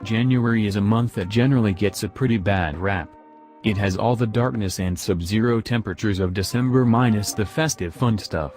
January is a month that generally gets a pretty bad rap. It has all the darkness and sub-zero temperatures of December minus the festive fun stuff.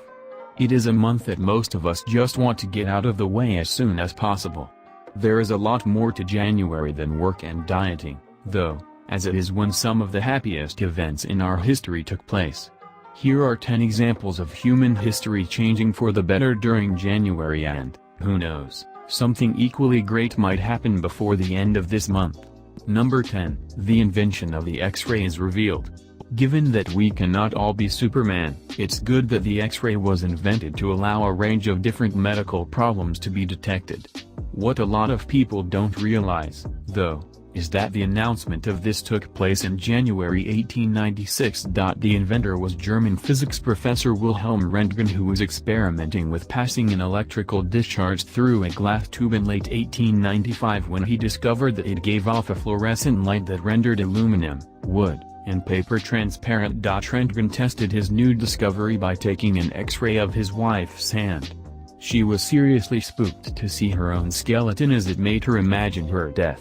It is a month that most of us just want to get out of the way as soon as possible. There is a lot more to January than work and dieting, though, as it is when some of the happiest events in our history took place. Here are 10 examples of human history changing for the better during January, and, who knows, something equally great might happen before the end of this month. Number 10, the invention of the X-ray is revealed. Given that we cannot all be Superman, it's good that the X-ray was invented to allow a range of different medical problems to be detected. What a lot of people don't realize, though, is that the announcement of this took place in January 1896. The inventor was German physics professor Wilhelm Röntgen, who was experimenting with passing an electrical discharge through a glass tube in late 1895 when he discovered that it gave off a fluorescent light that rendered aluminum, wood, and paper transparent. Röntgen tested his new discovery by taking an X-ray of his wife's hand. She was seriously spooked to see her own skeleton, as it made her imagine her death.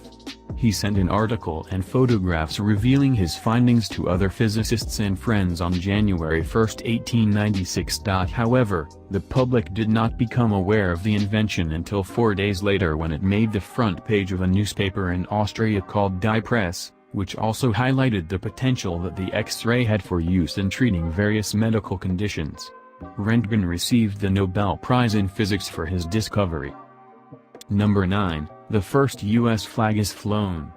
He sent an article and photographs revealing his findings to other physicists and friends on January 1, 1896. However, the public did not become aware of the invention until 4 days later, when it made the front page of a newspaper in Austria called Die Presse, which also highlighted the potential that the X-ray had for use in treating various medical conditions. Röntgen received the Nobel Prize in Physics for his discovery. Number 9, the first U.S. flag is flown.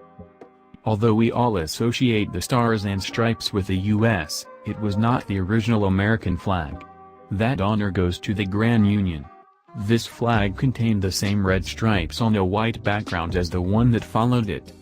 Although we all associate the Stars and Stripes with the U.S., it was not the original American flag. That honor goes to the Grand Union. This flag contained the same red stripes on a white background as the one that followed it.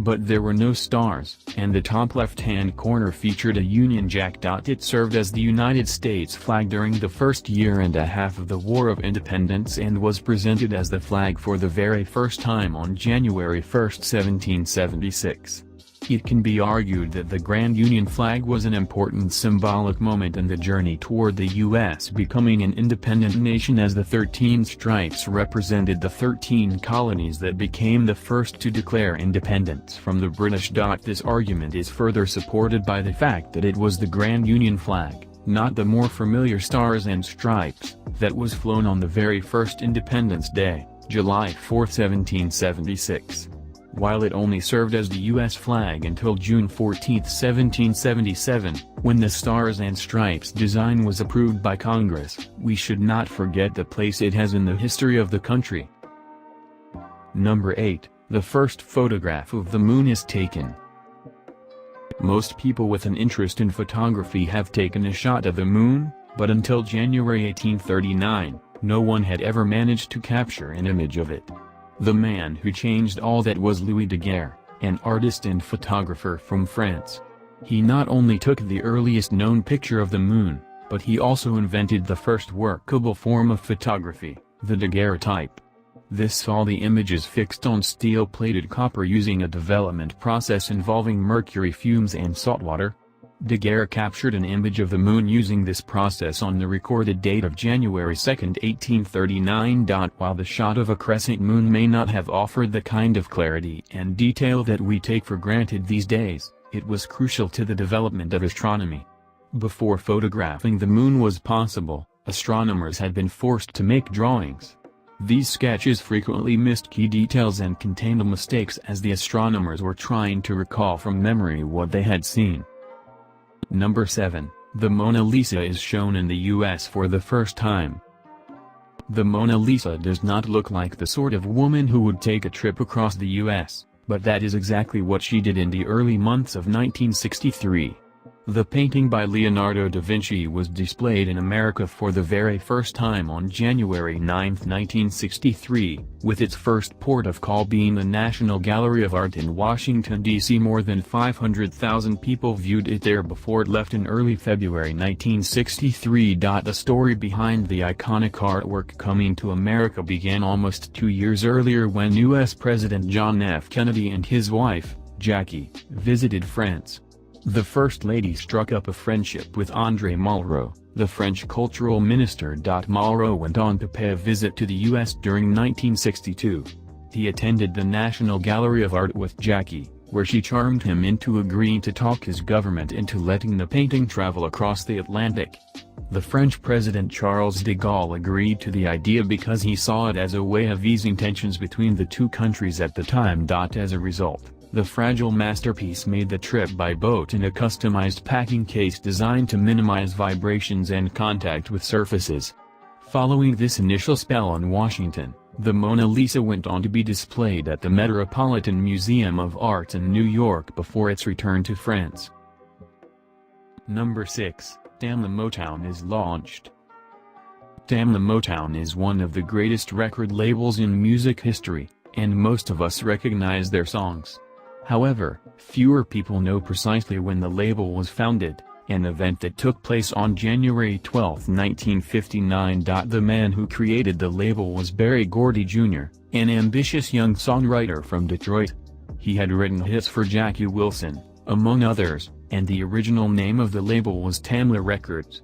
But there were no stars, and the top left-hand corner featured a Union Jack. It served as the United States flag during the first year and a half of the War of Independence, and was presented as the flag for the very first time on January 1, 1776. It can be argued that the Grand Union flag was an important symbolic moment in the journey toward the U.S. becoming an independent nation, as the 13 stripes represented the 13 colonies that became the first to declare independence from the British. This argument is further supported by the fact that it was the Grand Union flag, not the more familiar Stars and Stripes, that was flown on the very first Independence Day, July 4, 1776. While it only served as the U.S. flag until June 14, 1777, when the Stars and Stripes design was approved by Congress, we should not forget the place it has in the history of the country. Number 8, the first photograph of the moon is taken. Most people with an interest in photography have taken a shot of the moon, but until January 1839, no one had ever managed to capture an image of it. The man who changed all that was Louis Daguerre, an artist and photographer from France. He not only took the earliest known picture of the moon, but he also invented the first workable form of photography, the daguerreotype. This saw the images fixed on steel-plated copper using a development process involving mercury fumes and salt water. Daguerre captured an image of the moon using this process on the recorded date of January 2, 1839. While the shot of a crescent moon may not have offered the kind of clarity and detail that we take for granted these days, it was crucial to the development of astronomy. Before photographing the moon was possible, astronomers had been forced to make drawings. These sketches frequently missed key details and contained mistakes, as the astronomers were trying to recall from memory what they had seen. Number 7, the Mona Lisa is shown in the U.S. for the first time. The Mona Lisa does not look like the sort of woman who would take a trip across the U.S., but that is exactly what she did in the early months of 1963. The painting by Leonardo da Vinci was displayed in America for the very first time on January 9, 1963, with its first port of call being the National Gallery of Art in Washington, D.C. More than 500,000 people viewed it there before it left in early February 1963. The story behind the iconic artwork coming to America began almost 2 years earlier, when U.S. President John F. Kennedy and his wife, Jackie, visited France. The First Lady struck up a friendship with André Malraux, the French cultural minister. Malraux went on to pay a visit to the U.S. during 1962. He attended the National Gallery of Art with Jackie, where she charmed him into agreeing to talk his government into letting the painting travel across the Atlantic. The French President Charles de Gaulle agreed to the idea because he saw it as a way of easing tensions between the two countries at the time. As a result, the fragile masterpiece made the trip by boat in a customized packing case designed to minimize vibrations and contact with surfaces. Following this initial spell on Washington, the Mona Lisa went on to be displayed at the Metropolitan Museum of Art in New York before its return to France. Number 6. Damn the Motown is launched. Damn the Motown is one of the greatest record labels in music history, and most of us recognize their songs. However, fewer people know precisely when the label was founded, an event that took place on January 12, 1959. The man who created the label was Berry Gordy Jr., an ambitious young songwriter from Detroit. He had written hits for Jackie Wilson, among others, and the original name of the label was Tamla Records.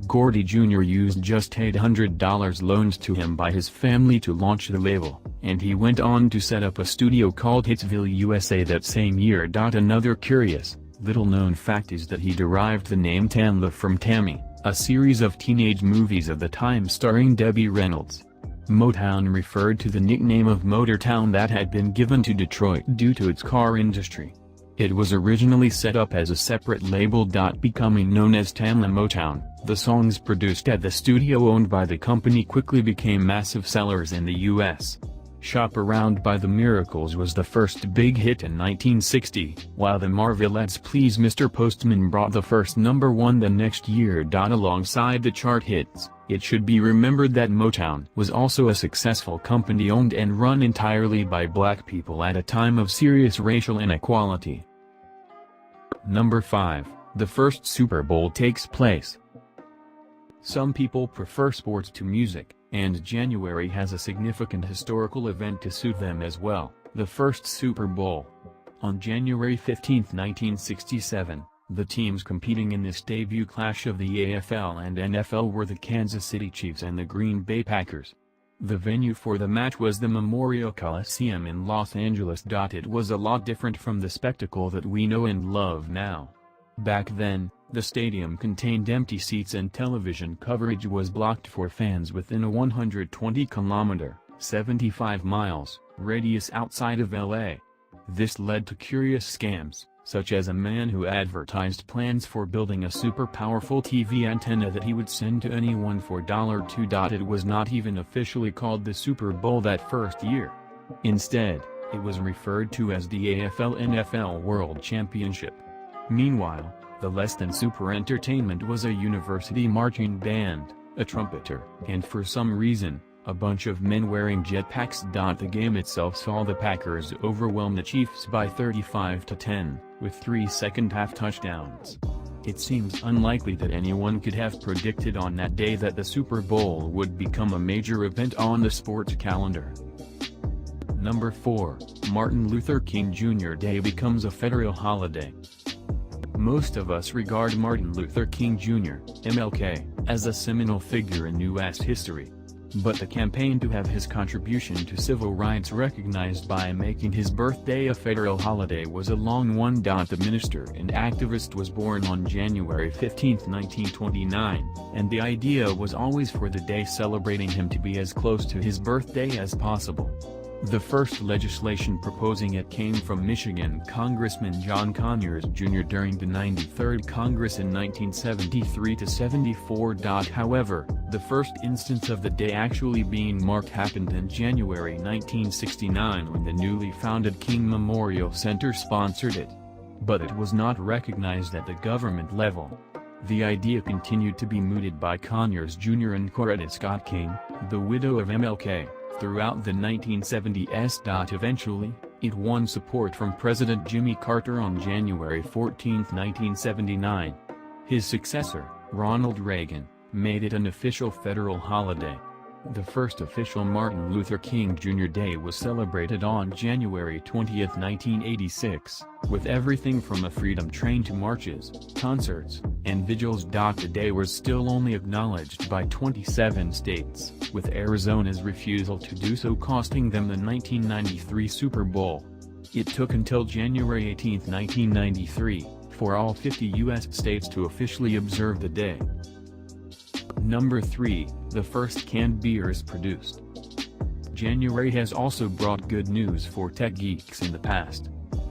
Gordy Jr. used just $800 loaned to him by his family to launch the label, and he went on to set up a studio called Hitsville, USA that same year. Another curious, little-known fact is that he derived the name Tamla from Tammy, a series of teenage movies of the time starring Debbie Reynolds. Motown referred to the nickname of Motortown that had been given to Detroit due to its car industry. It was originally set up as a separate label. Becoming known as Tamla Motown, the songs produced at the studio owned by the company quickly became massive sellers in the U.S. Shop Around by the Miracles was the first big hit in 1960, while the Marvelettes' Please Mr. Postman brought the first number one the next year. Alongside the chart hits, it should be remembered that Motown was also a successful company owned and run entirely by black people at a time of serious racial inequality. Number 5. The first Super Bowl takes place. Some people prefer sports to music, and January has a significant historical event to suit them as well, the first Super Bowl. On January 15, 1967, the teams competing in this debut clash of the AFL and NFL were the Kansas City Chiefs and the Green Bay Packers. The venue for the match was the Memorial Coliseum in Los Angeles. It was a lot different from the spectacle that we know and love now. Back then, the stadium contained empty seats and television coverage was blocked for fans within a 120-kilometer (75 miles) radius outside of LA. This led to curious scams, such as a man who advertised plans for building a super powerful TV antenna that he would send to anyone for $2. It was not even officially called the Super Bowl that first year. Instead, it was referred to as the AFL-NFL World Championship. Meanwhile, the less-than-super entertainment was a university marching band, a trumpeter, and for some reason, a bunch of men wearing jetpacks. The game itself saw the Packers overwhelm the Chiefs by 35-10, with 3 second-half touchdowns. It seems unlikely that anyone could have predicted on that day that the Super Bowl would become a major event on the sports calendar. Number 4. Martin Luther King Jr. Day becomes a federal holiday. Most of us regard Martin Luther King Jr., MLK, as a seminal figure in U.S. history. But the campaign to have his contribution to civil rights recognized by making his birthday a federal holiday was a long one. The minister and activist was born on January 15, 1929, and the idea was always for the day celebrating him to be as close to his birthday as possible. The first legislation proposing it came from Michigan Congressman John Conyers Jr. during the 93rd Congress in 1973-74. However, the first instance of the day actually being marked happened in January 1969 when the newly founded King Memorial Center sponsored it. But it was not recognized at the government level. The idea continued to be mooted by Conyers Jr. and Coretta Scott King, the widow of MLK, throughout the 1970s. Eventually, it won support from President Jimmy Carter on January 14, 1979. His successor, Ronald Reagan, made it an official federal holiday. The first official Martin Luther King Jr. Day was celebrated on January 20, 1986, with everything from a freedom train to marches, concerts, and vigils. The day was still only acknowledged by 27 states, with Arizona's refusal to do so costing them the 1993 Super Bowl. It took until January 18, 1993, for all 50 U.S. states to officially observe the day. Number 3, the first canned beer is produced. January has also brought good news for tech geeks in the past.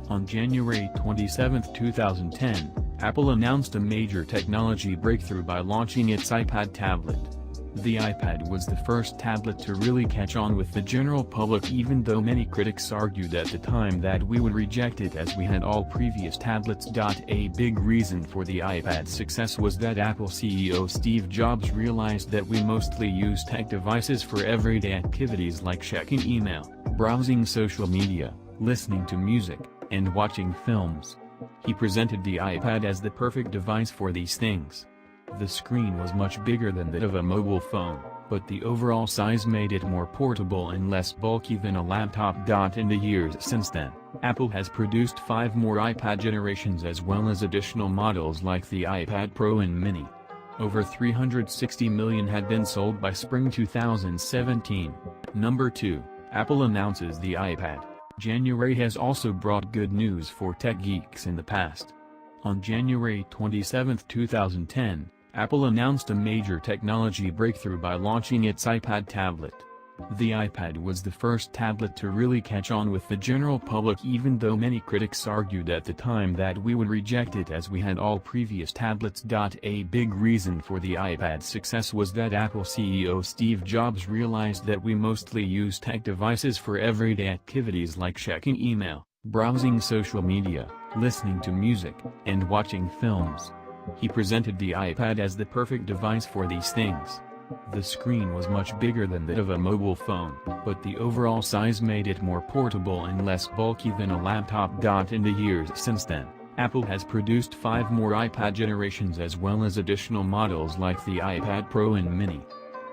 On January 27, 2010, Apple announced a major technology breakthrough by launching its iPad tablet. The iPad was the first tablet to really catch on with the general public, even though many critics argued at the time that we would reject it as we had all previous tablets. A big reason for the iPad's success was that Apple CEO Steve Jobs realized that we mostly use tech devices for everyday activities like checking email, browsing social media, listening to music, and watching films. He presented the iPad as the perfect device for these things. The screen was much bigger than that of a mobile phone, but the overall size made it more portable and less bulky than a laptop. In the years since then, Apple has produced 5 more iPad generations as well as additional models like the iPad Pro and Mini. Over 360 million had been sold by spring 2017. Number 2, Apple announces the iPad. January has also brought good news for tech geeks in the past. On January 27, 2010, Apple announced a major technology breakthrough by launching its iPad tablet. The iPad was the first tablet to really catch on with the general public, even though many critics argued at the time that we would reject it as we had all previous tablets. A big reason for the iPad's success was that Apple CEO Steve Jobs realized that we mostly use tech devices for everyday activities like checking email, browsing social media, listening to music, and watching films. He presented the iPad as the perfect device for these things. The screen was much bigger than that of a mobile phone, but the overall size made it more portable and less bulky than a laptop. In the years since then, Apple has produced 5 more iPad generations as well as additional models like the iPad Pro and Mini.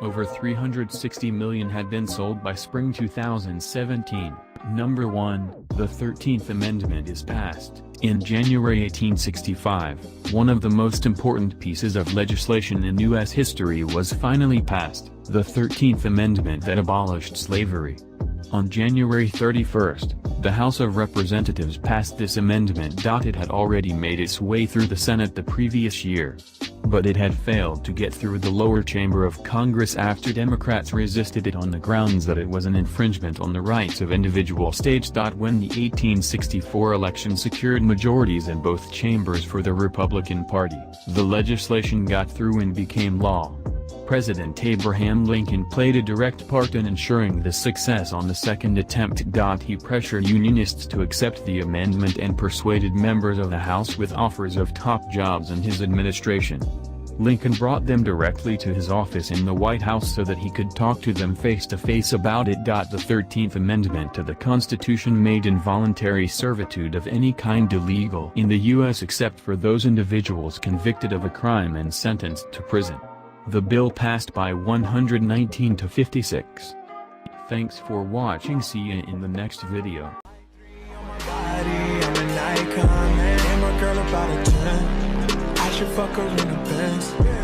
Over 360 million had been sold by spring 2017. Number 1, the 13th Amendment is passed. In January 1865, one of the most important pieces of legislation in U.S. history was finally passed, the 13th Amendment that abolished slavery. On January 31, the House of Representatives passed this amendment. It had already made its way through the Senate the previous year, but it had failed to get through the lower chamber of Congress after Democrats resisted it on the grounds that it was an infringement on the rights of individual states. When the 1864 election secured majorities in both chambers for the Republican Party, the legislation got through and became law. President Abraham Lincoln played a direct part in ensuring this success on the second attempt. He pressured unionists to accept the amendment and persuaded members of the House with offers of top jobs in his administration. Lincoln brought them directly to his office in the White House so that he could talk to them face to face about it. The 13th Amendment to the Constitution made involuntary servitude of any kind illegal in the U.S. except for those individuals convicted of a crime and sentenced to prison. The bill passed by 119 to 56. Thanks for watching. See you in the next video. I should fuck her in the Benz.